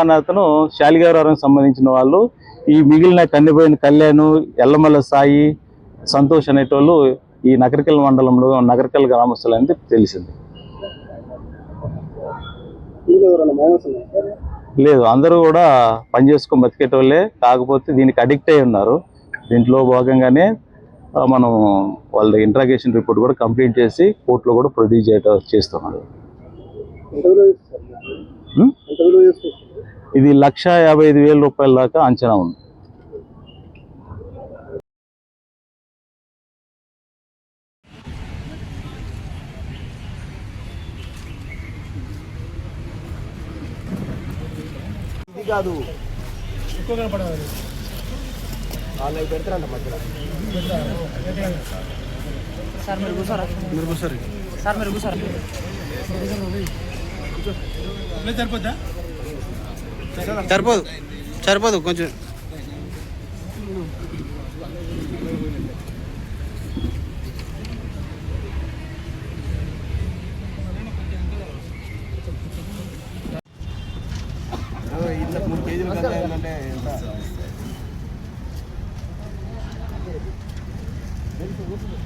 అనే అతను శాలిగారానికి సంబంధించిన వాళ్ళు. ఈ మిగిలిన కన్నెపోయిన కళ్యాణ్, ఎల్లమల్ల సాయి, సంతోష్ అనేటోళ్ళు ఈ నగరికల్ మండలంలో నగరికల్ గ్రామస్తులు అనేది తెలిసింది. లేదు, అందరూ కూడా పని చేసుకొని బతికేటోళ్ళే. కాకపోతే దీనికి అడిక్ట్ అయి ఉన్నారు. దీంట్లో భాగంగానే మనం వాళ్ళ ఇంట్రాగేషన్ రిపోర్ట్ కూడా కంప్లీట్ చేసి కోర్టులో కూడా ప్రొడ్యూస్ చేస్తున్నారు. ఇది 1,55,000 రూపాయల దాకా అంచనా ఉంది. కాదు ఎక్కువగా పడవాలి వాళ్ళు పెడతారంట మధ్యలో. సార్ మీరు కూర్చోరా, సార్ మీరు కూర్చోరా. సరిపోద్దా? సరిపోదు కొంచెం. ఇంత 3 కేజీలు అంటే ఎంత? ఎన్ని గ్రూపులు